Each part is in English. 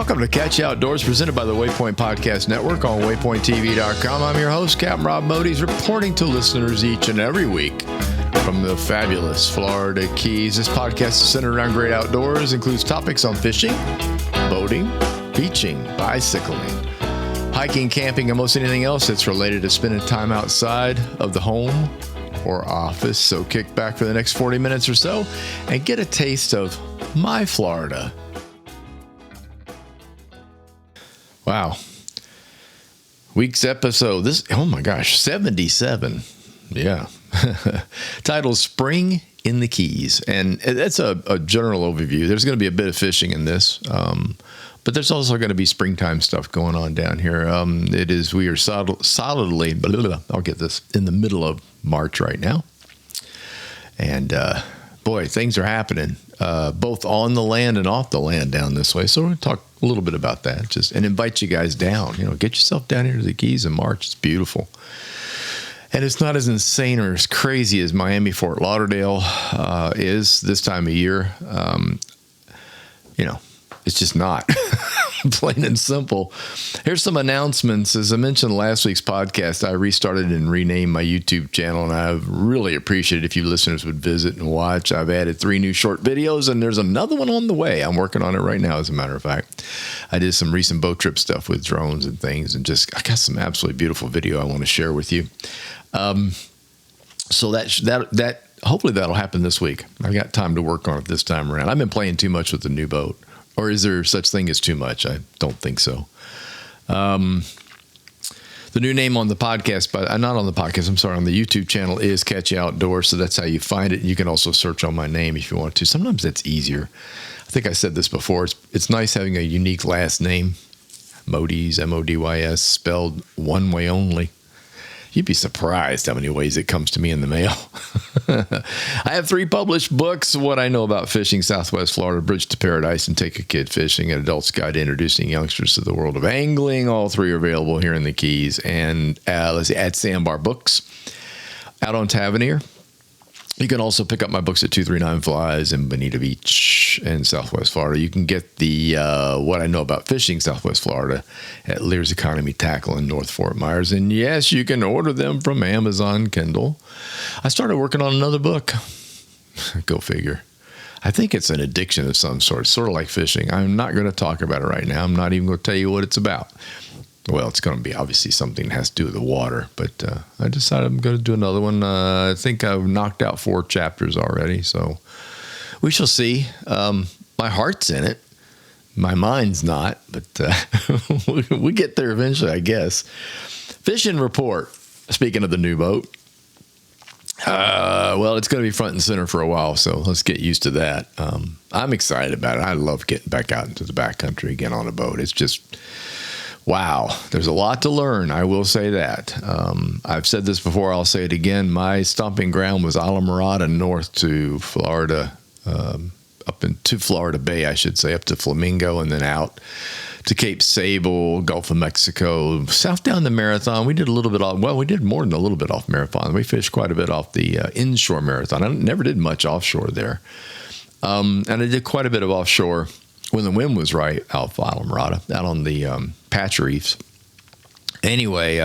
welcome to Catch You Outdoors, presented by the Waypoint Podcast Network on waypointtv.com. I'm your host, Captain Rob Modes, reporting to listeners each and every week from the fabulous Florida Keys. This podcast is centered around great outdoors, includes topics on fishing, boating, beaching, bicycling, hiking, camping, and most anything else that's related to spending time outside of the home or office. So kick back for the next 40 minutes or so and get a taste of my Florida. Wow. Week's episode, oh my gosh, 77. Yeah. Titled Spring in the Keys. And that's a general overview. There's going to be a bit of fishing in this, but there's also going to be springtime stuff going on down here. We are solidly, I'll get this, in the middle of March right now. And boy, things are happening, both on the land and off the land down this way. So we're going to talk a little bit about that, and invite you guys down. Get yourself down here to the Keys in March. It's beautiful. And it's not as insane or as crazy as Miami, Fort Lauderdale is this time of year. It's just not. Plain and simple. Here's some announcements. As I mentioned last week's podcast, I restarted and renamed my YouTube channel, and I really appreciate it if you listeners would visit and watch. I've added 3 new short videos, and there's another one on the way. I'm working on it right now, as a matter of fact. I did some recent boat trip stuff with drones and things, and I got some absolutely beautiful video I want to share with you. So that hopefully that'll happen this week. I've got time to work on it this time around. I've been playing too much with the new boat. Or is there such thing as too much? I don't think so. The new name on the podcast, but not on the podcast, I'm sorry, on the YouTube channel is Catch You Outdoors. So that's how you find it. You can also search on my name if you want to. Sometimes that's easier. I think I said this before. It's nice having a unique last name. Modes, M-O-D-Y-S, spelled one way only. You'd be surprised how many ways it comes to me in the mail. I have 3 published books: What I Know About Fishing, Southwest Florida, Bridge to Paradise, and Take a Kid Fishing, an adult's guide to introducing youngsters to the world of angling. All 3 are available here in the Keys and at Sandbar Books out on Tavernier. You can also pick up my books at 239 Flies in Bonita Beach in Southwest Florida. You can get the What I Know About Fishing Southwest Florida at Lear's Economy Tackle in North Fort Myers. And yes, you can order them from Amazon Kindle. I started working on another book. Go figure. I think it's an addiction of some sort, sort of like fishing. I'm not going to talk about it right now. I'm not even going to tell you what it's about. Well, it's going to be obviously something that has to do with the water, but I decided I'm going to do another one. I think I've knocked out 4 chapters already, so we shall see. My heart's in it. My mind's not, but we get there eventually, I guess. Fishing report. Speaking of the new boat, well, it's going to be front and center for a while, so let's get used to that. I'm excited about it. I love getting back out into the backcountry again on a boat. It's just... wow, there's a lot to learn. I will say that. I've said this before. I'll say it again. My stomping ground was Islamorada north to Florida, up into Florida Bay, I should say, up to Flamingo, and then out to Cape Sable, Gulf of Mexico, south down the Marathon. We did a little bit off. Well, we did more than a little bit off Marathon. We fished quite a bit off the inshore Marathon. I never did much offshore there, and I did quite a bit of offshore when the wind was right out of Islamorada, out on the patch reefs. Anyway,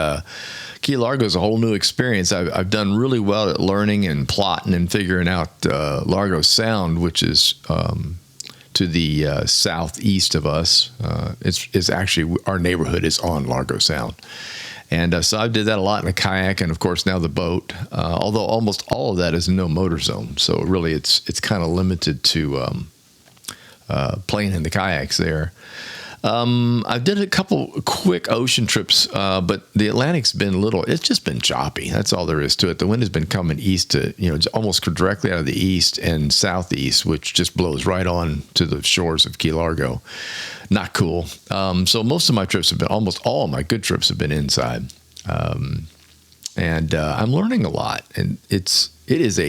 Key Largo is a whole new experience. I've done really well at learning and plotting and figuring out Largo Sound, which is to the southeast of us. It's actually, our neighborhood is on Largo Sound. And so I did that a lot in a kayak, and of course now the boat, although almost all of that is no motor zone. So really it's kind of limited to playing in the kayaks there. I've did a couple quick ocean trips, but the Atlantic's been it's just been choppy. That's all there is to it. The wind has been coming east to, almost directly out of the east and southeast, which just blows right on to the shores of Key Largo. Not cool. So most of my trips almost all of my good trips have been inside. And I'm learning a lot, and it is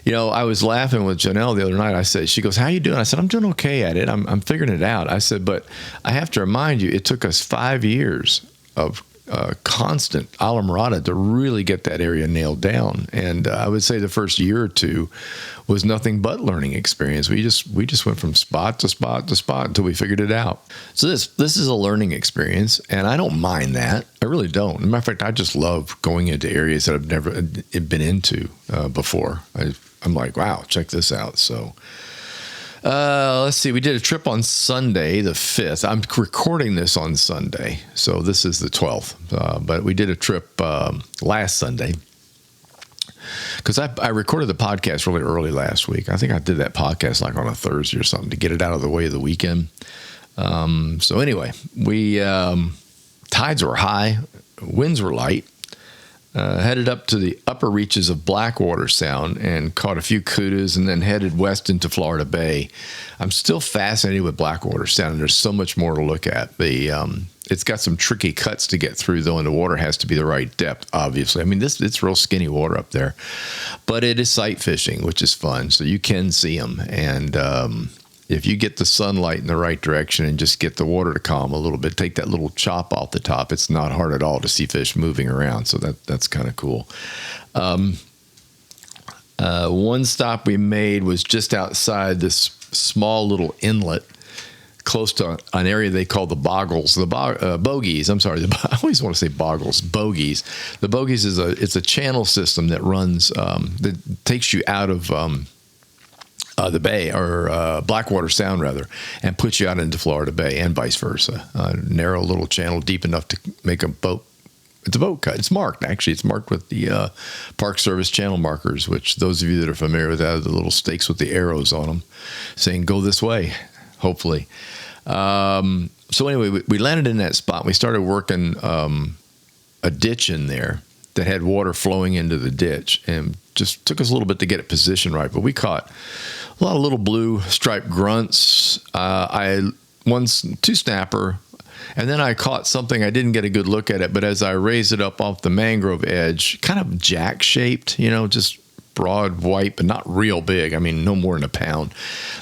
I was laughing with Janelle the other night. She goes, "How you doing?" I said, "I'm doing okay at it. I'm figuring it out." I said, "But I have to remind you, it took us 5 years of constant alamorada to really get that area nailed down. And I would say the first year or two was nothing but learning experience. We just went from spot to spot to spot until we figured it out. So this is a learning experience, and I don't mind that. I really don't. As a matter of fact, I just love going into areas that I've never been into before. I'm like, wow, check this out. So let's see. We did a trip on Sunday, the 5th. I'm recording this on Sunday, so this is the 12th. But we did a trip last Sunday because I recorded the podcast really early last week. I think I did that podcast like on a Thursday or something to get it out of the way of the weekend. So anyway, we tides were high, winds were light. Headed up to the upper reaches of Blackwater Sound and caught a few kudas and then headed west into Florida Bay. I'm still fascinated with Blackwater Sound, and there's so much more to look at. It's got some tricky cuts to get through, though, and the water has to be the right depth, obviously. I mean, it's real skinny water up there. But it is sight fishing, which is fun, so you can see them. And if you get the sunlight in the right direction and just get the water to calm a little bit, take that little chop off the top, it's not hard at all to see fish moving around. So that's kind of cool. One stop we made was just outside this small little inlet close to an area they call the bogies. I always want to say boggles, bogies. The bogies it's a channel system that runs, that takes you out of the bay, or Blackwater Sound rather, and puts you out into Florida Bay and vice versa. Narrow little channel deep enough to make a boat. It's a boat cut. It's marked, actually. It's marked with the Park Service channel markers, which those of you that are familiar with that are the little stakes with the arrows on them saying, go this way, hopefully. So anyway, we landed in that spot. We started working a ditch in there that had water flowing into the ditch, and just took us a little bit to get it positioned right. But we caught a lot of little blue striped grunts. Two snapper, and then I caught something. I didn't get a good look at it, but as I raised it up off the mangrove edge, kind of jack shaped, just broad white, but not real big. I mean, no more than a pound.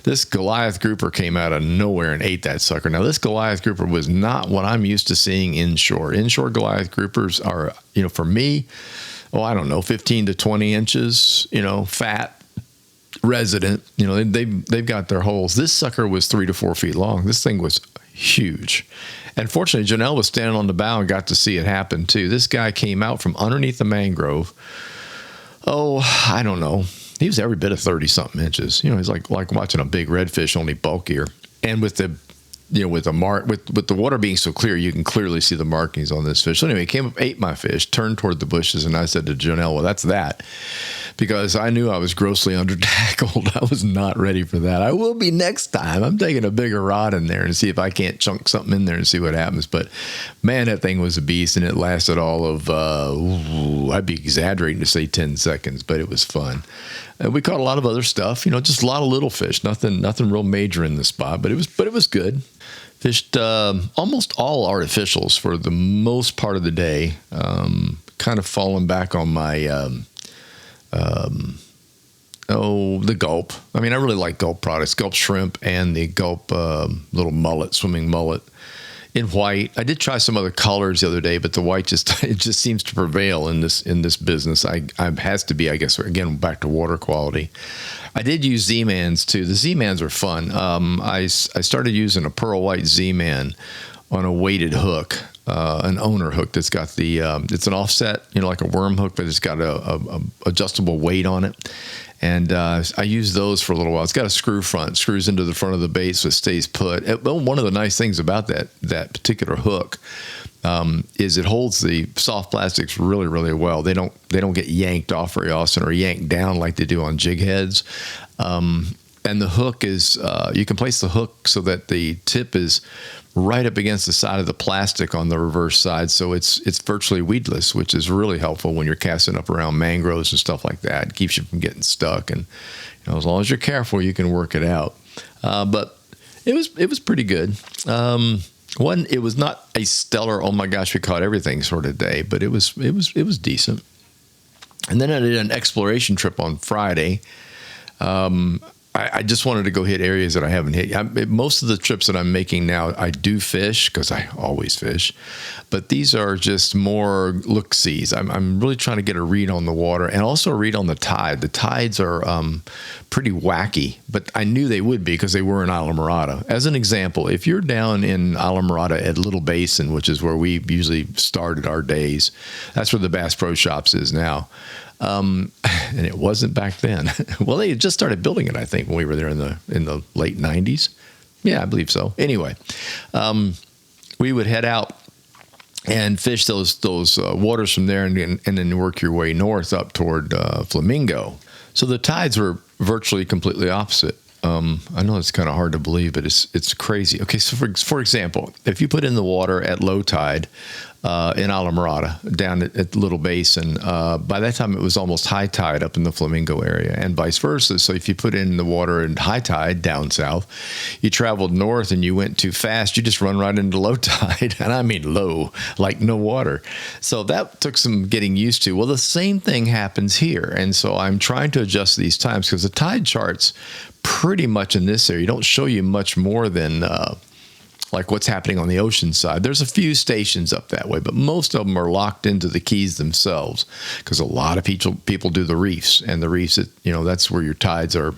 This Goliath grouper came out of nowhere and ate that sucker. Now, this Goliath grouper was not what I'm used to seeing inshore. Inshore Goliath groupers are, for me, I don't know, 15 to 20 inches, fat, resident. They've got their holes. This sucker was 3 to 4 feet long. This thing was huge. And fortunately, Janelle was standing on the bow and got to see it happen too. This guy came out from underneath the mangrove. I don't know. He was every bit of 30-something inches. He's like watching a big redfish, only bulkier. And with the with the water being so clear, you can clearly see the markings on this fish. So anyway, he came up, ate my fish, turned toward the bushes, and I said to Janelle, well, that's that. Because I knew I was grossly under-tackled. I was not ready for that. I will be next time. I'm taking a bigger rod in there and see if I can't chunk something in there and see what happens. But, man, that thing was a beast, and it lasted all of, I'd be exaggerating to say 10 seconds, but it was fun. We caught a lot of other stuff, just a lot of little fish. Nothing real major in the spot, but it was good. Fished almost all artificials for the most part of the day. Kind of falling back on my the gulp. I mean, I really like gulp products, gulp shrimp and the gulp little swimming mullet in white. I did try some other colors the other day, but the white it just seems to prevail in this business. I has to be, I guess, again, back to water quality. I did use Z-Mans too. The Z-Mans are fun. I started using a pearl white Z-Man on a weighted hook, an owner hook that's got the, it's an offset, like a worm hook, but it's got a adjustable weight on it. And I used those for a little while. It's got a screw front, screws into the front of the bait so it stays put. One of the nice things about that particular hook is it holds the soft plastics really, really well. They don't get yanked off very often or yanked down like they do on jig heads. And the hook is, you can place the hook so that the tip is right up against the side of the plastic on the reverse side. So it's virtually weedless, which is really helpful when you're casting up around mangroves and stuff like that. It keeps you from getting stuck. And as long as you're careful, you can work it out. But it was pretty good. It was not a stellar, oh my gosh, we caught everything sort of day, but it was decent. And then I did an exploration trip on Friday. I just wanted to go hit areas that I haven't hit. Most of the trips that I'm making now, I do fish because I always fish, but these are just more look-sees. I'm really trying to get a read on the water and also a read on the tide. The tides are pretty wacky, but I knew they would be because they were in Islamorada. As an example, if you're down in Islamorada at Little Basin, which is where we usually started our days, that's where the Bass Pro Shops is now. And it wasn't back then. Well, they had just started building it, I think, when we were there in the late 90s. Yeah, I believe so. Anyway, we would head out and fish those waters from there and then work your way north up toward Flamingo. So the tides were virtually completely opposite. I know it's kind of hard to believe, but it's crazy. Okay, so for example, if you put in the water at low tide in Islamorada down at Little Basin, by that time it was almost high tide up in the Flamingo area, and vice versa. So if you put in the water in high tide down south, you traveled north and you went too fast, you just run right into low tide, and I mean low, like no water. So that took some getting used to. Well, the same thing happens here, and so I'm trying to adjust these times because the tide charts pretty much in this area don't show you much more than like what's happening on the ocean side. There's a few stations up that way, but most of them are locked into the keys themselves because a lot of people do the reefs, and the reefs, that's where your tides are.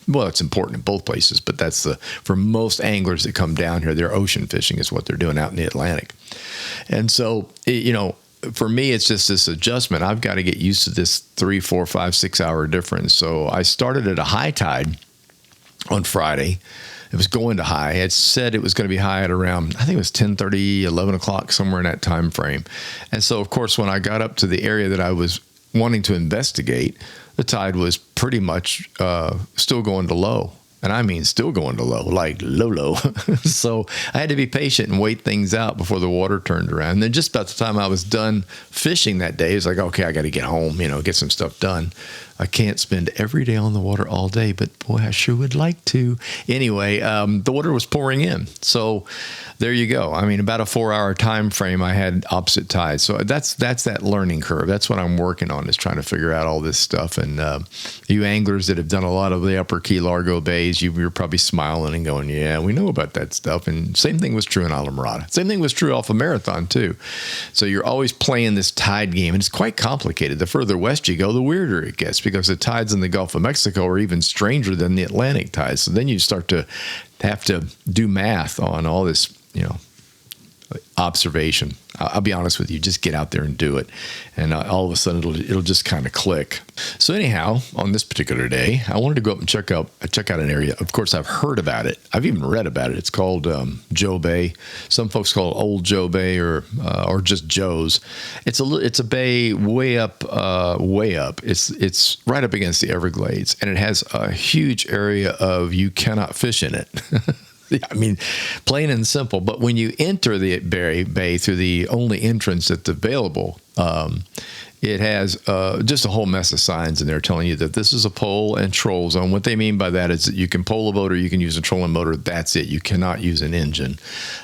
Well, it's important in both places, but that's for most anglers that come down here, they're ocean fishing is what they're doing out in the Atlantic. And so, for me, it's just this adjustment. I've got to get used to this 3, 4, 5, 6 hour difference. So I started at a high tide on Friday. It was going to high. It said it was going to be high at around, I think it was 10:30, 11 o'clock, somewhere in that time frame. And so, of course, when I got up to the area that I was wanting to investigate, the tide was pretty much still going to low. And I mean still going to low, like low. So I had to be patient and wait things out before the water turned around. And then just about the time I was done fishing that day, it's like, okay, I got to get home, get some stuff done. I can't spend every day on the water all day, but boy, I sure would like to. Anyway, the water was pouring in. So there you go. I mean, about a 4-hour time frame, I had opposite tides. So that's that learning curve. That's what I'm working on, is trying to figure out all this stuff. And you anglers that have done a lot of the upper Key Largo bays, you're probably smiling and going, yeah, we know about that stuff. And same thing was true in Islamorada. Same thing was true off of Marathon too. So you're always playing this tide game, and it's quite complicated. The further west you go, the weirder it gets, because the tides in the Gulf of Mexico are even stranger than the Atlantic tides. So then you start to have to do math on all this, observation. I'll be honest with you, just get out there and do it. And all of a sudden it'll just kind of click. So anyhow, on this particular day, I wanted to go up and check out an area. Of course, I've heard about it. I've even read about it. It's called Joe Bay. Some folks call it Old Joe Bay or just Joe's. It's a bay way up. It's right up against the Everglades, and it has a huge area of you cannot fish in it. I mean, plain and simple. But when you enter the bay through the only entrance that's available, it has just a whole mess of signs in there telling you that this is a pole and troll zone. What they mean by that is that you can pole a boat or you can use a trolling motor. That's it. You cannot use an engine.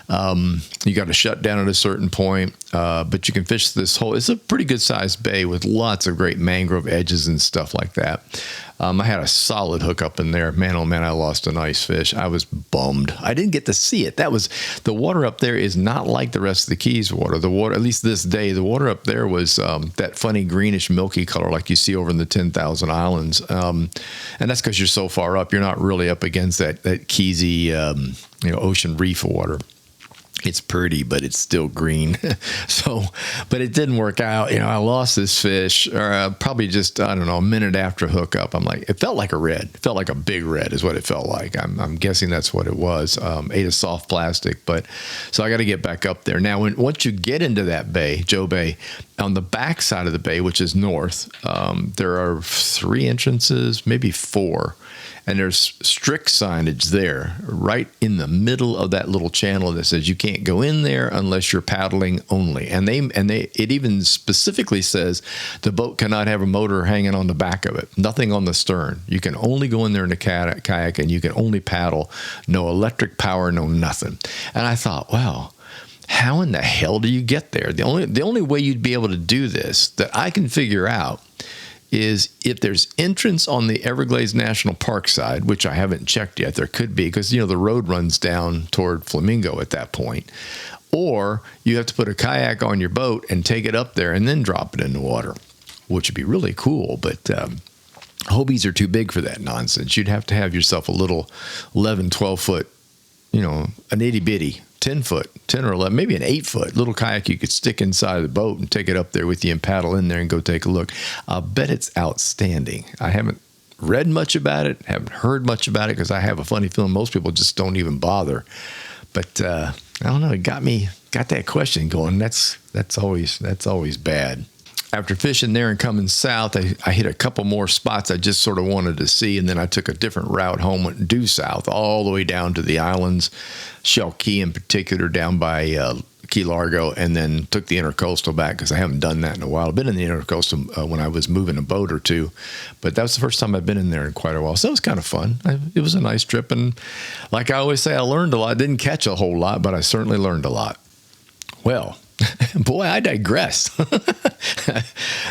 You got to shut down at a certain point, but you can fish this whole. It's a pretty good sized bay with lots of great mangrove edges and stuff like that. I had a solid hook up in there. Man, oh man, I lost a nice fish. I was bummed. I didn't get to see it. The water up there is not like the rest of the Keys water. The water, at least this day, the water up there was that funny greenish milky color like you see over in the 10,000 Islands. And that's because you're so far up. You're not really up against that Keysy, ocean reef water. It's pretty, but it's still green. But it didn't work out. I lost this fish probably just, I don't know, a minute after hookup. I'm like, it felt like a red. It felt like a big red is what it felt like. I'm guessing that's what it was. Ate a soft plastic, so I got to get back up there. Now, once you get into that bay, Joe Bay, on the back side of the bay, which is north, there are 3 entrances, maybe 4. And there's strict signage there right in the middle of that little channel that says you can't go in there unless you're paddling only. And it even specifically says the boat cannot have a motor hanging on the back of it. Nothing on the stern. You can only go in there in a kayak, and you can only paddle. No electric power, no nothing. And I thought, wow, how in the hell do you get there? The only way you'd be able to do this that I can figure out is if there's entrance on the Everglades National Park side, which I haven't checked yet, there could be, because, the road runs down toward Flamingo at that point. Or you have to put a kayak on your boat and take it up there and then drop it in the water, which would be really cool. But Hobies are too big for that nonsense. You'd have to have yourself a little 11, 12 foot, an itty bitty 10 foot, 10 or 11, maybe an 8 foot little kayak you could stick inside of the boat and take it up there with you and paddle in there and go take a look. I'll bet it's outstanding. I haven't read much about it, haven't heard much about it, because I have a funny feeling most people just don't even bother. But I don't know, it got that question going. That's always bad. After fishing there and coming south, I hit a couple more spots I just sort of wanted to see, and then I took a different route home, went due south, all the way down to the islands, Shell Key in particular, down by Key Largo, and then took the Intercoastal back because I haven't done that in a while. I've been in the Intercoastal when I was moving a boat or two, but that was the first time I've been in there in quite a while. So it was kind of fun. It was a nice trip, and like I always say, I learned a lot. I didn't catch a whole lot, but I certainly learned a lot. Well, boy, I digress.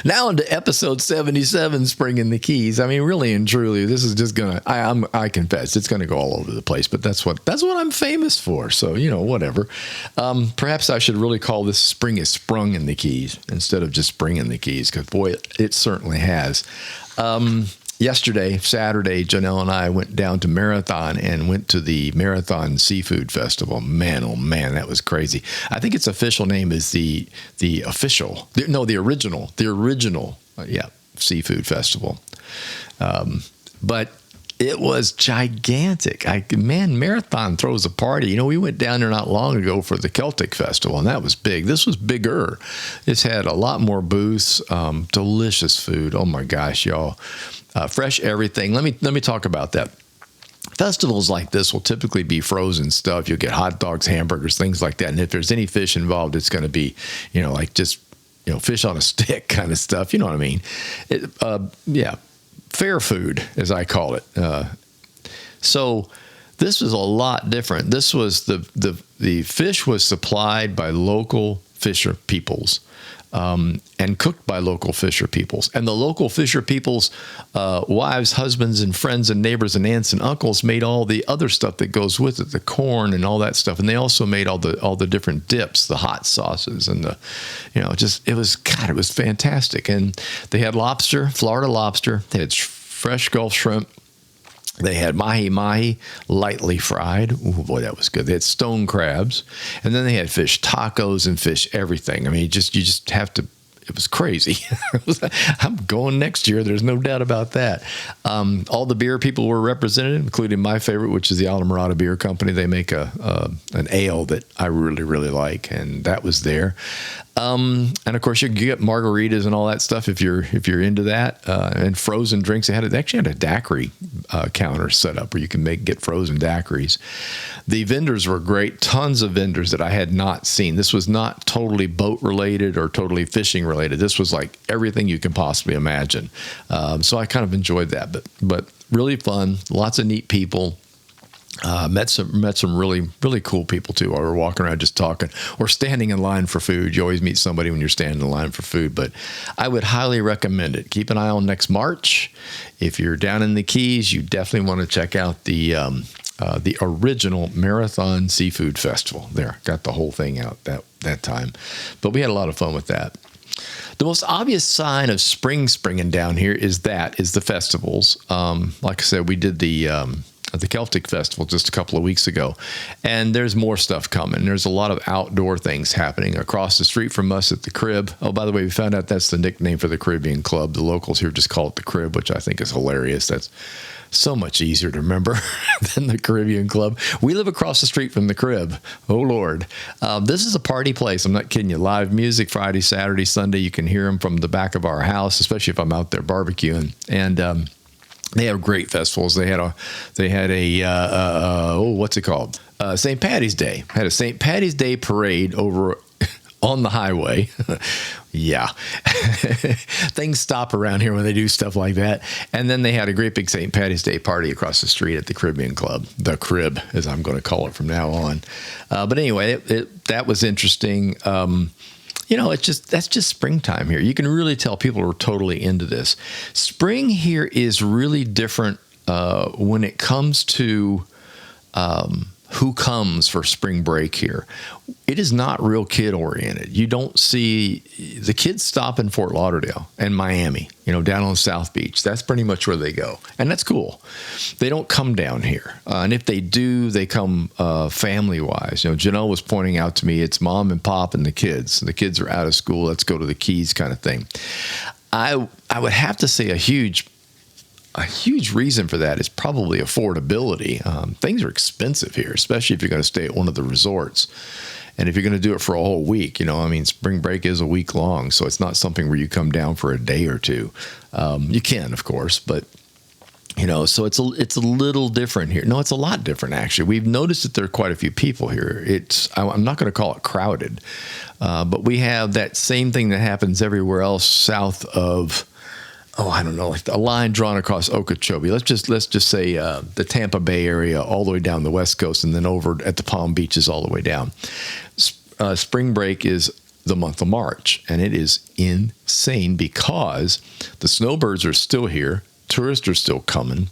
Now into episode 77, Spring in the Keys. I mean, really and truly, this is just gonna. I confess, it's gonna go all over the place. But that's what I'm famous for. So whatever. Perhaps I should really call this "Spring is Sprung in the Keys" instead of just "Spring in the Keys," because boy, it certainly has. Yesterday, Saturday, Janelle and I went down to Marathon and went to the Marathon Seafood Festival. Man, oh man, that was crazy. I think its official name is the original, Seafood Festival. But it was gigantic. Marathon throws a party. We went down there not long ago for the Celtic Festival, and that was big. This was bigger. It's had a lot more booths, delicious food. Oh my gosh, y'all. Fresh everything. Let me talk about that. Festivals like this will typically be frozen stuff. You'll get hot dogs, hamburgers, things like that. And if there's any fish involved, it's going to be, like just, fish on a stick kind of stuff. You know what I mean? Fair food, as I call it. So this was a lot different. This was the fish was supplied by local fisher peoples. And cooked by local fisher peoples. And the local fisher peoples' wives, husbands, and friends and neighbors and aunts and uncles made all the other stuff that goes with it, the corn and all that stuff. And they also made all the different dips, the hot sauces, and it was fantastic. And they had lobster, Florida lobster. They had fresh Gulf shrimp. They had mahi-mahi, lightly fried. Oh, boy, that was good. They had stone crabs. And then they had fish tacos and fish everything. I mean, you just have to. It was crazy. I'm going next year. There's no doubt about that. All the beer people were represented, including my favorite, which is the Alamorada Beer Company. They make an ale that I really, really like, and that was there. And of course, you get margaritas and all that stuff if you're into that, and frozen drinks. They actually had a daiquiri counter set up where you can get frozen daiquiris. The vendors were great. Tons of vendors that I had not seen. This was not totally boat related or totally fishing related. This was like everything you can possibly imagine. So I kind of enjoyed that, but really fun. Lots of neat people. Met some really, really cool people too. While we were walking around just talking or standing in line for food. You always meet somebody when you're standing in line for food, but I would highly recommend it. Keep an eye on next March. If you're down in the Keys, you definitely want to check out the original Marathon Seafood Festival. There, got the whole thing out that time, but we had a lot of fun with that. The most obvious sign of springing down here is the festivals. Like I said, we did the Celtic Festival just a couple of weeks ago, and there's more stuff coming. There's a lot of outdoor things happening across the street from us at the Crib. Oh, by the way, we found out that's the nickname for the Caribbean Club. The locals here just call it the Crib, which I think is hilarious. That's so much easier to remember than the Caribbean Club. We live across the street from the Crib. Oh, Lord. This is a party place. I'm not kidding you. Live music Friday, Saturday, Sunday. You can hear them from the back of our house, especially if I'm out there barbecuing. And they have great festivals. They had a what's it called? St. Patty's Day. Had a St. Patty's Day parade over on the highway. Yeah. Things stop around here when they do stuff like that. And then they had a great big St. Patty's Day party across the street at the Caribbean Club. The Crib, as I'm going to call it from now on. But anyway, that was interesting. that's just springtime here. You can really tell people are totally into this. Spring here is really different when it comes to who comes for spring break here. It is not real kid oriented. You don't see the kids stop in Fort Lauderdale and Miami, down on South Beach. That's pretty much where they go. And that's cool. They don't come down here. And if they do, they come family wise. Janelle was pointing out to me, it's mom and pop and the kids. The kids are out of school. Let's go to the Keys kind of thing. I would have to say a huge reason for that is probably affordability. Things are expensive here, especially if you're going to stay at one of the resorts. And if you're going to do it for a whole week, spring break is a week long. So it's not something where you come down for a day or two. You can, of course, but so it's a little different here. No, it's a lot different, actually. We've noticed that there are quite a few people here. I'm not going to call it crowded, but we have that same thing that happens everywhere else south of, I don't know, like a line drawn across Okeechobee. Let's just say the Tampa Bay area all the way down the West Coast, and then over at the Palm Beaches all the way down. Spring break is the month of March, and it is insane because the snowbirds are still here. Tourists are still coming.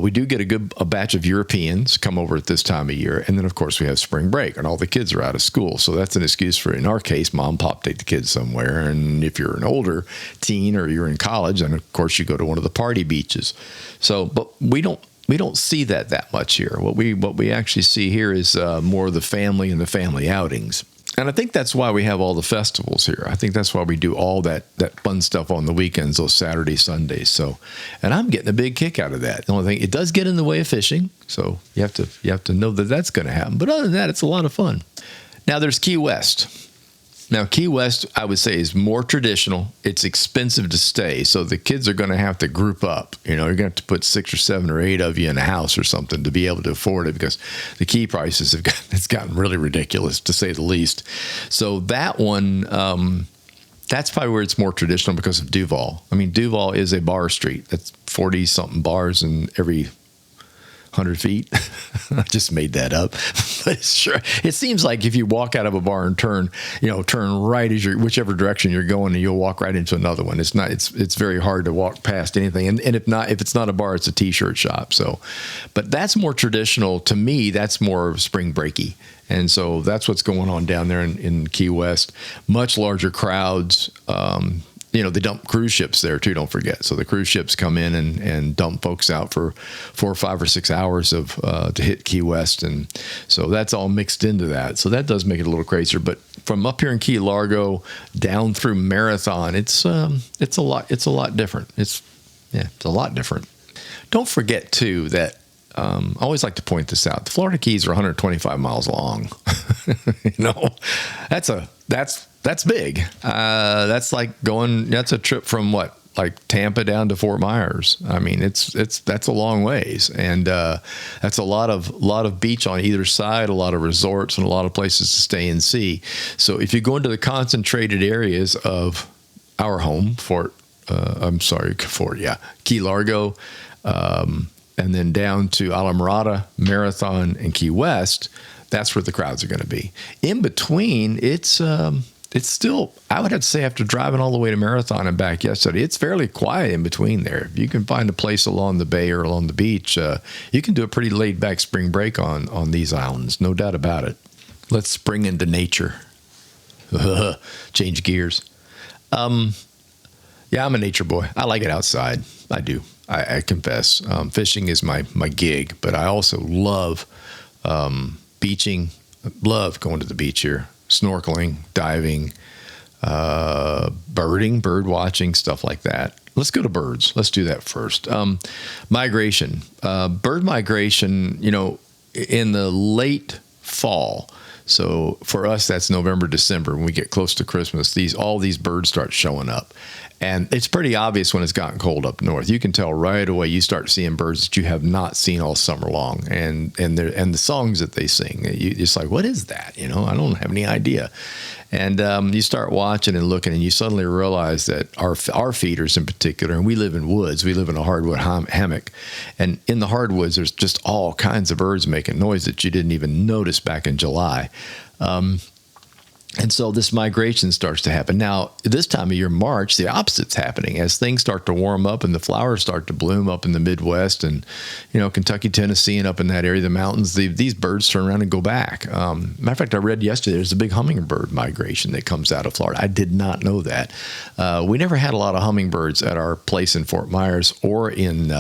We do get a batch of Europeans come over at this time of year. And then, of course, we have spring break and all the kids are out of school. So that's an excuse for, in our case, mom and pop take the kids somewhere. And if you're an older teen or you're in college, then, of course, you go to one of the party beaches. So, but we don't see that much here. What we actually see here is more of the family and the family outings. And I think that's why we have all the festivals here. I think that's why we do all that fun stuff on the weekends, those Saturdays, Sundays. So, and I'm getting a big kick out of that. The only thing, it does get in the way of fishing. So you have to know that that's going to happen. But other than that, it's a lot of fun. Now there's Key West. Now, Key West, I would say, is more traditional. It's expensive to stay, so the kids are going to have to group up. You're going to have to put 6 or 7 or 8 of you in a house or something to be able to afford it because the key prices it's gotten really ridiculous, to say the least. So that one, that's probably where it's more traditional because of Duval. I mean, Duval is a bar street. That's 40-something bars in every 100 feet. I just made that up. But it's sure. It seems like if you walk out of a bar and turn right as whichever direction you're going, and you'll walk right into another one. It's very hard to walk past anything. And if it's not a bar, it's a t-shirt shop. So, but that's more traditional to me. That's more spring breaky. And so that's what's going on down there in Key West. Much larger crowds. They dump cruise ships there too, don't forget. So the cruise ships come in and dump folks out for 4 or 5 or 6 hours to hit Key West. And so that's all mixed into that. So that does make it a little crazier. But from up here in Key Largo down through Marathon, it's a lot different. It's a lot different. Don't forget too that I always like to point this out. The Florida Keys are 125 miles long. That's big. That's a trip from like Tampa down to Fort Myers. I mean, that's a long ways. And that's a lot of beach on either side, a lot of resorts and a lot of places to stay and see. So if you go into the concentrated areas of our home, Key Largo, and then down to Alamorada, Marathon, and Key West, that's where the crowds are going to be. In between, it's still, I would have to say, after driving all the way to Marathon and back yesterday, it's fairly quiet in between there. If you can find a place along the bay or along the beach, you can do a pretty laid-back spring break on these islands, no doubt about it. Let's spring into nature. Change gears. I'm a nature boy. I like it outside. I do. I confess. Fishing is my gig, but I also love beaching. Love going to the beach here. Snorkeling, diving, birding, bird watching, stuff like that. Let's go to birds. Let's do that first. Migration. Bird migration, in the late fall. So for us, that's November, December. When we get close to Christmas, all these birds start showing up. And it's pretty obvious when it's gotten cold up north. You can tell right away. You start seeing birds that you have not seen all summer long, and the songs that they sing. It's like, what is that? I don't have any idea. And you start watching and looking, and you suddenly realize that our feeders in particular, and we live in woods. We live in a hardwood hammock, and in the hardwoods, there's just all kinds of birds making noise that you didn't even notice back in July. And so this migration starts to happen. Now, this time of year, March, the opposite's happening. As things start to warm up and the flowers start to bloom up in the Midwest and, Kentucky, Tennessee, and up in that area, the mountains, these birds turn around and go back. Matter of fact, I read yesterday there's a big hummingbird migration that comes out of Florida. I did not know that. We never had a lot of hummingbirds at our place in Fort Myers or in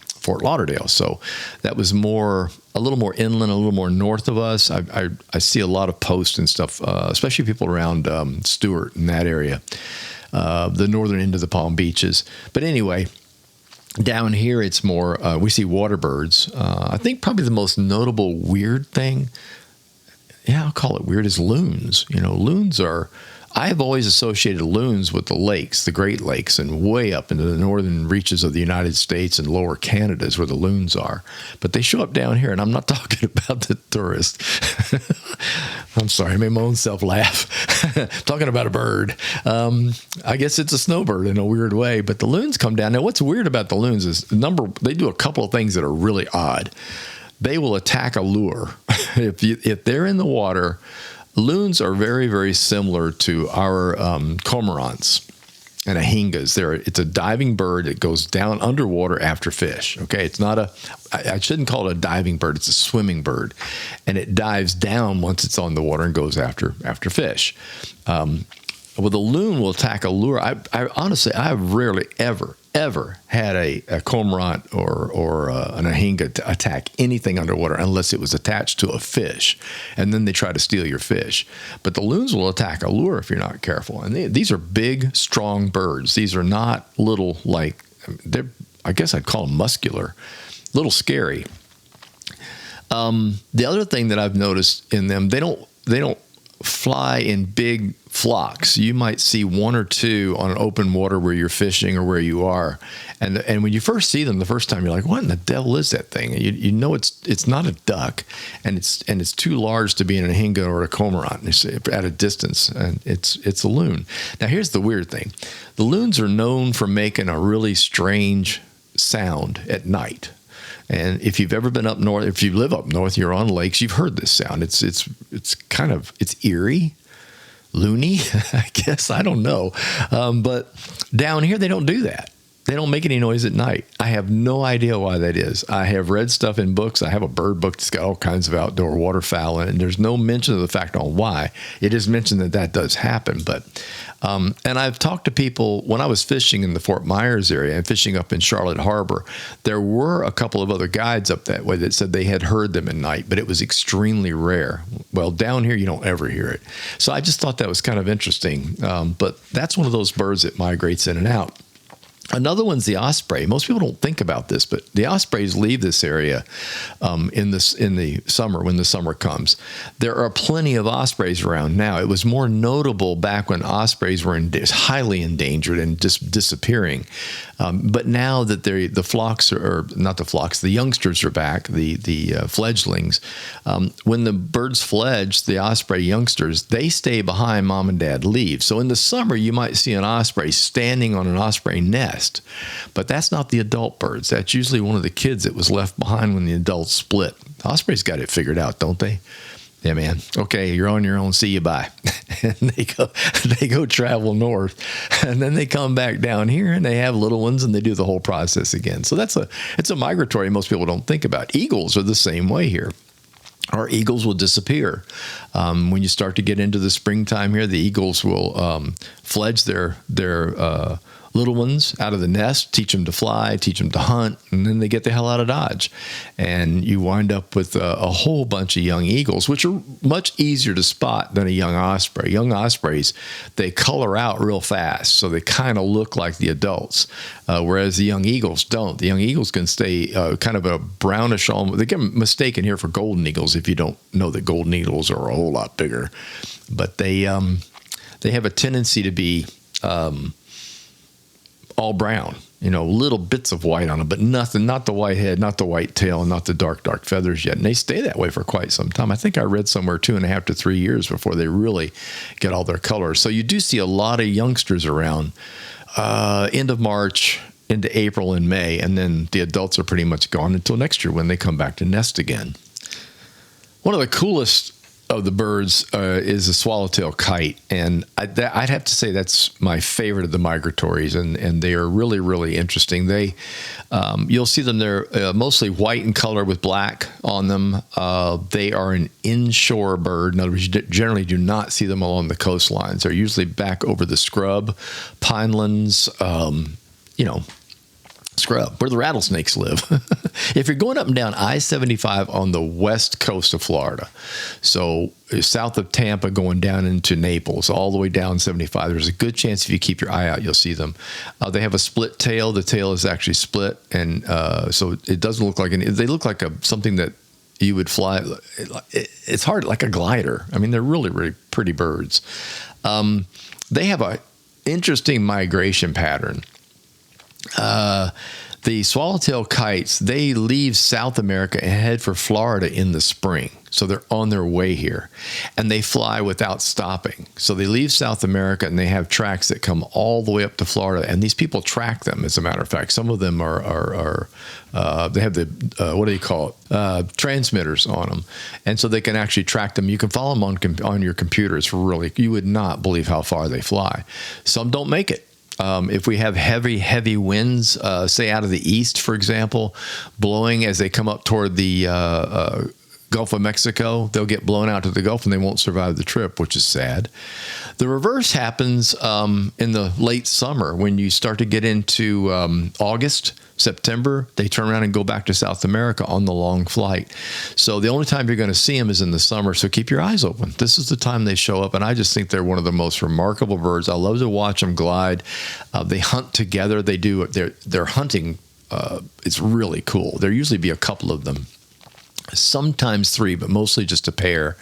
Fort Lauderdale. So that was a little more inland, a little more north of us. I see a lot of posts and stuff, especially people around Stewart in that area, the northern end of the Palm Beaches. But anyway, down here it's more, we see water birds. I think probably the most notable weird thing, I'll call it weird, is loons. Loons are... I've always associated loons with the lakes, the Great Lakes, and way up into the northern reaches of the United States and lower Canada is where the loons are. But they show up down here, and I'm not talking about the tourists. I'm sorry, I made my own self laugh. Talking about a bird. I guess it's a snowbird in a weird way, but the loons come down. Now, what's weird about the loons is they do a couple of things that are really odd. They will attack a lure. If they're in the water, loons are very, very similar to our cormorants and ahingas. It's a diving bird that goes down underwater after fish. Okay, it's not I shouldn't call it a diving bird. It's a swimming bird, and it dives down once it's on the water and goes after fish. Well, the loon will attack a lure. I honestly, I've rarely ever had a cormorant or an ahinga to attack anything underwater unless it was attached to a fish, and then they try to steal your fish. But the loons will attack a lure if you're not careful. And these are big, strong birds. These are not little, I guess I'd call them muscular, little scary. The other thing that I've noticed in them, they don't fly in big flocks. You might see one or two on an open water where you're fishing or where you are, and when you first see them the first time, you're like, "What in the devil is that thing?" And you know it's not a duck, and it's too large to be an ahinga or a cormorant. It's at a distance, and it's a loon. Now here's the weird thing: the loons are known for making a really strange sound at night. And if you've ever been up north, if you live up north, you're on lakes, you've heard this sound. It's eerie, loony, I guess. I don't know. But down here, they don't do that. They don't make any noise at night. I have no idea why that is. I have read stuff in books. I have a bird book that's got all kinds of outdoor waterfowl in it, and there's no mention of the fact on why. It is mentioned that does happen. But and I've talked to people when I was fishing in the Fort Myers area and fishing up in Charlotte Harbor. There were a couple of other guides up that way that said they had heard them at night, but it was extremely rare. Well, down here, you don't ever hear it. So I just thought that was kind of interesting. But that's one of those birds that migrates in and out. Another one's the osprey. Most people don't think about this, but the ospreys leave this area in the summer when the summer comes. There are plenty of ospreys around now. It was more notable back when ospreys were highly endangered and just disappearing. But now that the flocks are not the flocks, the youngsters are back, the fledglings. When the birds fledge, the osprey youngsters, they stay behind mom and dad leave. So in the summer, you might see an osprey standing on an osprey nest. But that's not the adult birds. That's usually one of the kids that was left behind when the adults split. The ospreys got it figured out, don't they? Yeah, man. Okay, you're on your own. See you, bye. And they go travel north, and then they come back down here, and they have little ones, and they do the whole process again. So it's a migratory most people don't think about. Eagles are the same way here. Our eagles will disappear. When you start to get into the springtime here, the eagles will fledge their little ones out of the nest, teach them to fly, teach them to hunt, and then they get the hell out of Dodge. And you wind up with a whole bunch of young eagles, which are much easier to spot than a young osprey. Young ospreys, they color out real fast, so they kind of look like the adults, whereas the young eagles don't. The young eagles can stay kind of a brownish, they get mistaken here for golden eagles if you don't know that golden eagles are a whole lot bigger. But they have a tendency to be all brown, little bits of white on them, but nothing, not the white head, not the white tail, and not the dark feathers yet. And they stay that way for quite some time. I think I read somewhere 2.5 to 3 years before they really get all their colors. So you do see a lot of youngsters around end of March into April and May, and then the adults are pretty much gone until next year when they come back to nest again. One of the coolest of the birds is a swallowtail kite, and I'd have to say that's my favorite of the migratories, and they are really, really interesting. You'll see them, they're mostly white in color with black on them. They are an inshore bird. In other words, you generally do not see them along the coastlines. They're usually back over the scrub, pinelands, scrub, where the rattlesnakes live. If you're going up and down I-75 on the west coast of Florida, so south of Tampa going down into Naples, all the way down 75, there's a good chance if you keep your eye out, you'll see them. They have a split tail. The tail is actually split, and so it doesn't look like they look like something that you would fly. It's hard, like a glider. I mean, they're really, really pretty birds. They have a interesting migration pattern. The swallowtail kites, they leave South America and head for Florida in the spring. So they're on their way here, and they fly without stopping. So they leave South America, and they have tracks that come all the way up to Florida. And these people track them, as a matter of fact. Some of them they have the, what do you call it? Transmitters on them. And so they can actually track them. You can follow them on your computer. It's really, you would not believe how far they fly. Some don't make it. If we have heavy winds, say out of the east, for example, blowing as they come up toward the Gulf of Mexico, they'll get blown out to the Gulf and they won't survive the trip, which is sad. The reverse happens in the late summer when you start to get into August, September. They turn around and go back to South America on the long flight. So the only time you're going to see them is in the summer. So keep your eyes open. This is the time they show up, and I just think they're one of the most remarkable birds. I love to watch them glide. They hunt together. They do. They're hunting. It's really cool. There usually be a couple of them. Sometimes three, but mostly just a pair.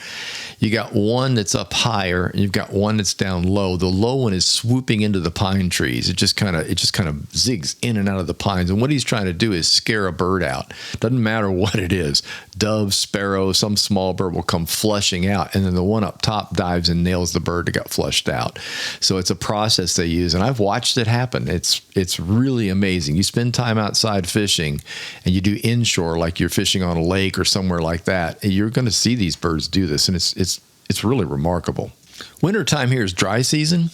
You got one that's up higher, and you've got one that's down low. The low one is swooping into the pine trees. It just kind of zigs in and out of the pines. And what he's trying to do is scare a bird out. Doesn't matter what it is. Dove, sparrow, some small bird will come flushing out, and then the one up top dives and nails the bird that got flushed out. So it's a process they use, and I've watched it happen. It's really amazing. You spend time outside fishing, and you do inshore, like you're fishing on a lake or somewhere like that, and you're going to see these birds do this, and it's really remarkable. Wintertime here is dry season.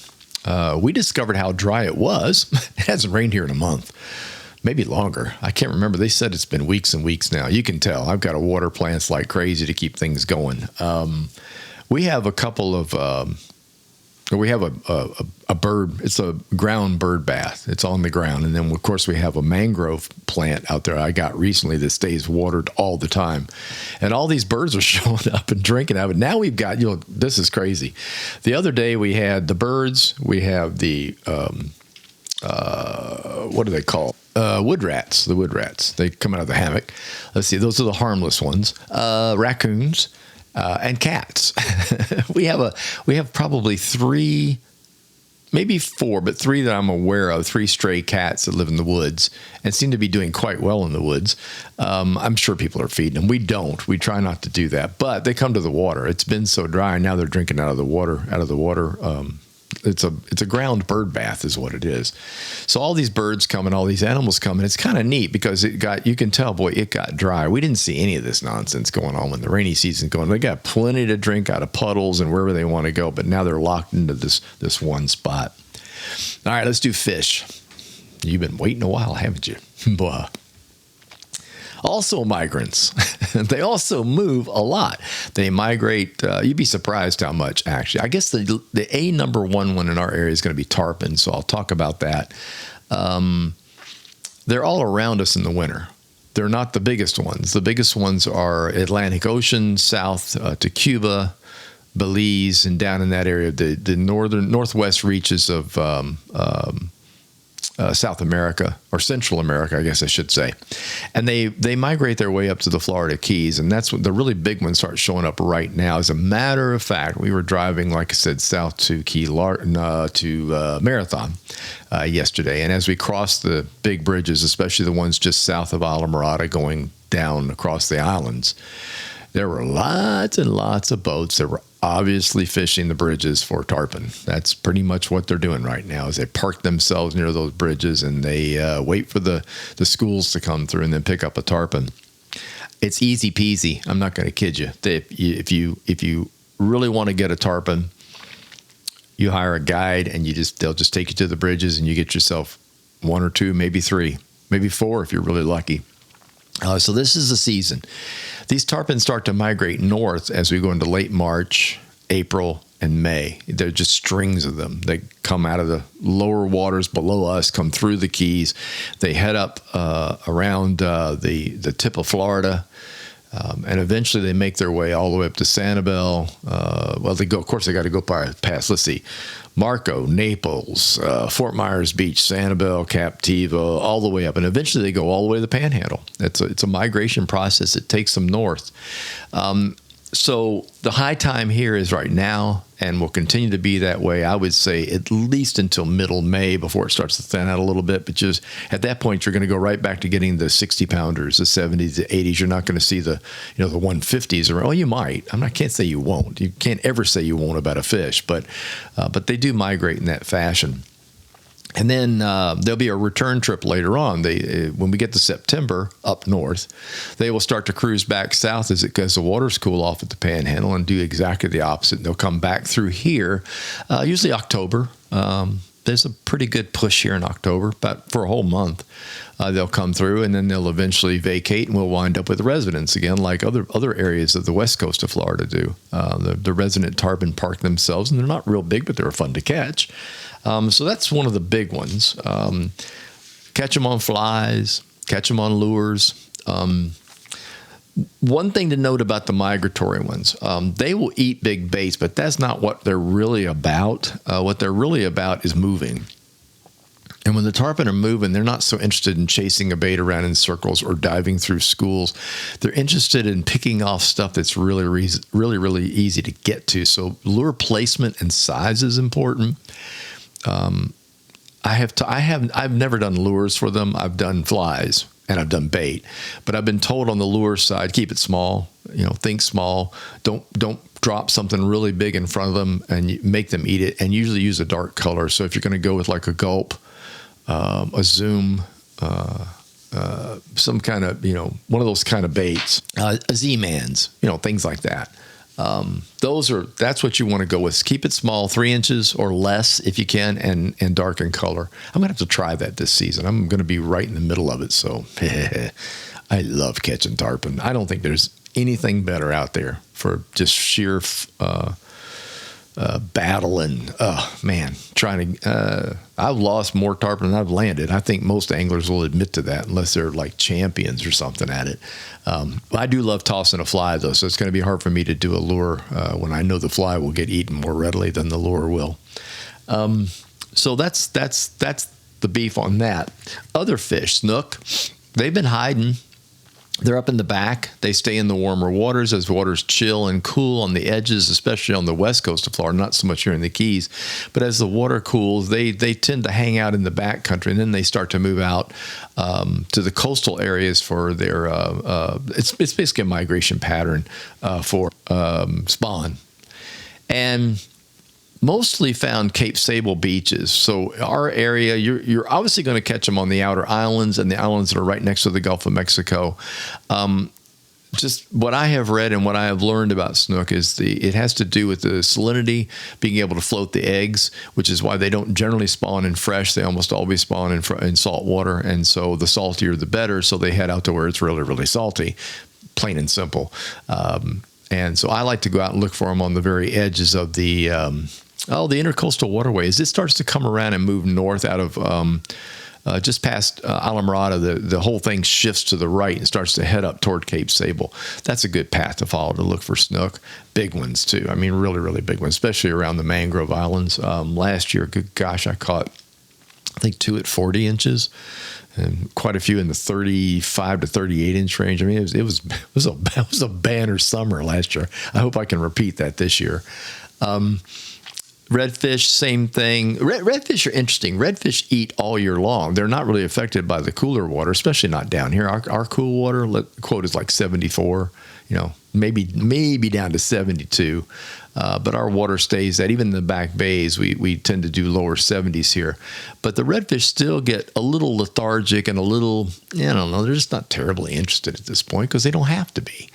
We discovered how dry it was. It hasn't rained here in a month, maybe longer. I can't remember. They said it's been weeks and weeks now. You can tell. I've got to water plants like crazy to keep things going. We have a couple of we have a bird. It's a ground bird bath. It's on the ground. And then, of course, we have a mangrove plant out there I got recently that stays watered all the time. And all these birds are showing up and drinking out of it. Now we've got, this is crazy. The other day we had the birds. We have the, what do they call? Wood rats. The wood rats. They come out of the hammock. Let's see. Those are the harmless ones. Raccoons. And cats. We have probably three, maybe four, but three that I'm aware of, three stray cats that live in the woods and seem to be doing quite well in the woods. I'm sure people are feeding them. We don't. We try not to do that, but they come to the water. It's been so dry, and now they're drinking out of the water. It's a ground bird bath is what it is. So all these birds come and all these animals come, and it's kind of neat because you can tell, boy, it got dry. We didn't see any of this nonsense going on when the rainy season's going. They got plenty to drink out of puddles and wherever they want to go, but now they're locked into this one spot. All right, let's do fish. You've been waiting a while, haven't you? Blah. Also migrants. They also move a lot. They migrate. You'd be surprised how much, actually. I guess the number one in our area is going to be tarpon, so I'll talk about that. They're all around us in the winter. They're not the biggest ones. The biggest ones are Atlantic Ocean, south to Cuba, Belize, and down in that area, the northwest reaches of South America, or Central America, I guess I should say. And they migrate their way up to the Florida Keys, and that's when the really big ones start showing up right now. As a matter of fact, we were driving, like I said, south to Marathon yesterday, and as we crossed the big bridges, especially the ones just south of Islamorada going down across the islands, there were lots and lots of boats that were obviously fishing the bridges for tarpon. That's pretty much what they're doing right now, is they park themselves near those bridges and they wait for the schools to come through and then pick up a tarpon. It's easy peasy. I'm not going to kid you. If you really want to get a tarpon, you hire a guide and they'll just take you to the bridges and you get yourself 1 or 2, maybe 3, maybe 4 if you're really lucky. So this is the season. These tarpons start to migrate north as we go into late March, April, and May. They're just strings of them. They come out of the lower waters below us, come through the Keys. They head up around the tip of Florida. And eventually they make their way all the way up to Sanibel. Of course, they got to go past, let's see, Marco, Naples, Fort Myers Beach, Sanibel, Captiva, all the way up. And eventually they go all the way to the Panhandle. It's a migration process. It takes them north. So the high time here is right now and will continue to be that way, I would say, at least until middle May before it starts to thin out a little bit. But just at that point, you're going to go right back to getting the 60-pounders, the 70s, the 80s. You're not going to see the 150s. Or, you might. I can't say you won't. You can't ever say you won't about a fish. But they do migrate in that fashion. And then there'll be a return trip later on. When we get to September up north, they will start to cruise back south as the waters cool off at the Panhandle and do exactly the opposite. And they'll come back through here, usually October. There's a pretty good push here in October, but for a whole month. They'll come through and then they'll eventually vacate and we'll wind up with residents again, like other areas of the west coast of Florida do. The resident tarpon park themselves, and they're not real big, but they're fun to catch. So that's one of the big ones. Catch them on flies, catch them on lures. One thing to note about the migratory ones, they will eat big baits, but that's not what they're really about. What they're really about is moving. And when the tarpon are moving, they're not so interested in chasing a bait around in circles or diving through schools. They're interested in picking off stuff that's really, really easy to get to. So lure placement and size is important. I've never done lures for them. I've done flies and I've done bait, but I've been told on the lure side, keep it small, think small. Don't drop something really big in front of them and make them eat it, and usually use a dark color. So if you're going to go with like a gulp, a zoom, some kind of, one of those kind of baits, a Z-Mans, things like that. That's what you want to go with. Keep it small, 3 inches or less if you can, and dark in color. I'm going to have to try that this season. I'm going to be right in the middle of it. So I love catching tarpon. I don't think there's anything better out there for just sheer battle and I've lost more tarpon than I've landed. I think most anglers will admit to that unless they're like champions or something at it. I do love tossing a fly though, so it's going to be hard for me to do a lure when I know the fly will get eaten more readily than the lure will. So that's the beef on that. Other fish, snook, they've been hiding. They're up in the back. They stay in the warmer waters as waters chill and cool on the edges, especially on the west coast of Florida, not so much here in the Keys. But as the water cools, they tend to hang out in the back country, and then they start to move out to the coastal areas for their it's basically a migration pattern for spawn. And mostly found Cape Sable beaches. So our area, you're obviously going to catch them on the outer islands and the islands that are right next to the Gulf of Mexico. Just what I have read and what I have learned about snook is it has to do with the salinity, being able to float the eggs, which is why they don't generally spawn in fresh. They almost always spawn in salt water. And so the saltier, the better. So they head out to where it's really, really salty, plain and simple. And so I like to go out and look for them on the very edges of the intercoastal waterways. It starts to come around and move north out of just past Alamorada. The whole thing shifts to the right and starts to head up toward Cape Sable. That's a good path to follow to look for snook. Big ones too. I mean, really, really big ones, especially around the mangrove islands. Last year, good gosh, I caught, I think 2 at 40 inches. And quite a few in the 35 to 38 inch range. I mean, it was a banner summer last year. I hope I can repeat that this year. Redfish, same thing. Redfish are interesting. Redfish eat all year long. They're not really affected by the cooler water, especially not down here. Our cool water quote is like 74. Maybe down to 72. but our water stays at, even in the back bays, we tend to do lower 70s here. But the redfish still get a little lethargic and a little, I don't know, they're just not terribly interested at this point because they don't have to be.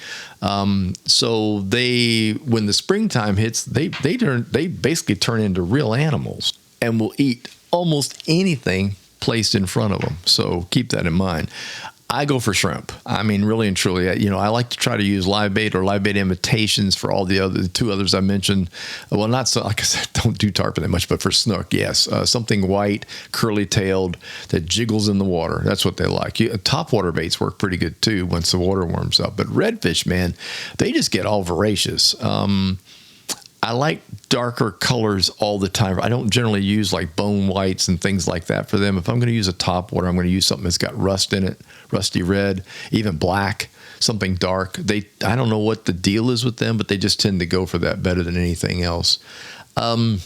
So when the springtime hits, they basically turn into real animals and will eat almost anything placed in front of them. So keep that in mind. I go for shrimp. I mean, really and truly, I like to try to use live bait or live bait imitations for all the two others I mentioned. Well, not so, like I said, don't do tarpon that much, but for snook, yes. Something white, curly-tailed that jiggles in the water. That's what they like. Top water baits work pretty good too once the water warms up. But redfish, man, they just get all voracious. I like darker colors all the time. I don't generally use like bone whites and things like that for them. If I'm going to use a top water, I'm going to use something that's got rust in it, rusty red, even black, something dark. I don't know what the deal is with them, but they just tend to go for that better than anything else. But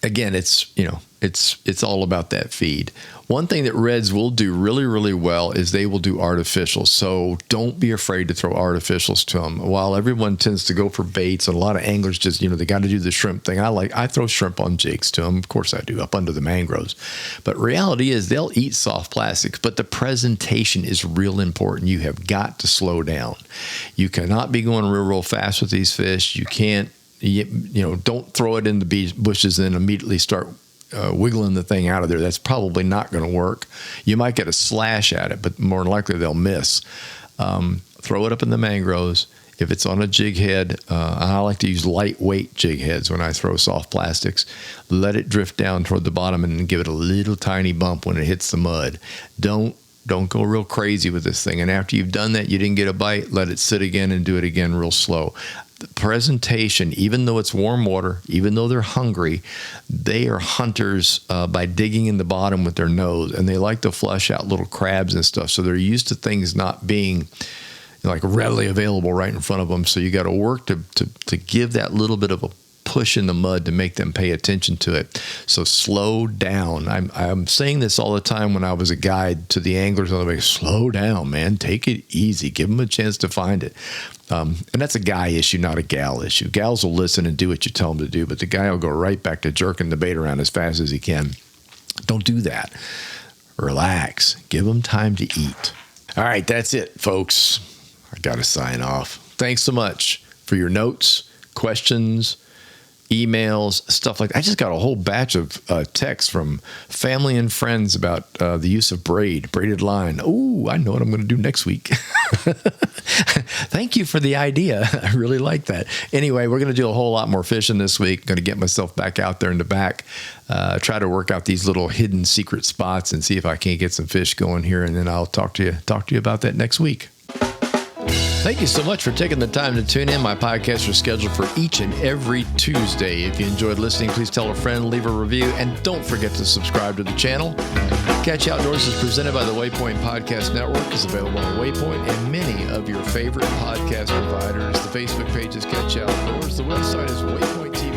again, it's all about that feed. One thing that reds will do really, really well is they will do artificials. So don't be afraid to throw artificials to them. While everyone tends to go for baits, and a lot of anglers just, they got to do the shrimp thing. I throw shrimp on jigs to them. Of course I do, up under the mangroves. But reality is they'll eat soft plastics, but the presentation is real important. You have got to slow down. You cannot be going real fast with these fish. You can't, don't throw it in the bushes and immediately start wiggling the thing out of there. That's probably not going to work. You might get a slash at it, but more than likely they'll miss. Throw it up in the mangroves. If it's on a jig head, I like to use lightweight jig heads when I throw soft plastics. Let it drift down toward the bottom and then give it a little tiny bump when it hits the mud. Don't go real crazy with this thing. And after you've done that, you didn't get a bite, let it sit again and do it again real slow. The presentation, even though it's warm water, even though they're hungry, they are hunters by digging in the bottom with their nose, and they like to flush out little crabs and stuff. So they're used to things not being like readily available right in front of them. So you got to work to give that little bit of a push in the mud to make them pay attention to it. So slow down. I'm saying this all the time when I was a guide to the anglers on the way. Slow down, man. Take it easy. Give them a chance to find it. And that's a guy issue, not a gal issue. Gals will listen and do what you tell them to do, but the guy will go right back to jerking the bait around as fast as he can. Don't do that. Relax. Give them time to eat. All right, that's it, folks. I got to sign off. Thanks so much for your notes, questions, emails, stuff like that. I just got a whole batch of texts from family and friends about the use of braided line. Ooh, I know what I'm going to do next week. Thank you for the idea. I really like that. Anyway, we're going to do a whole lot more fishing this week. Going to get myself back out there in the back, try to work out these little hidden secret spots and see if I can't get some fish going here. And then I'll talk to you about that next week. Thank you so much for taking the time to tune in. My podcasts are scheduled for each and every Tuesday. If you enjoyed listening, please tell a friend, leave a review, and don't forget to subscribe to the channel. Catch Outdoors is presented by the Waypoint Podcast Network. It's available on Waypoint and many of your favorite podcast providers. The Facebook page is Catch Outdoors. The website is Waypoint TV.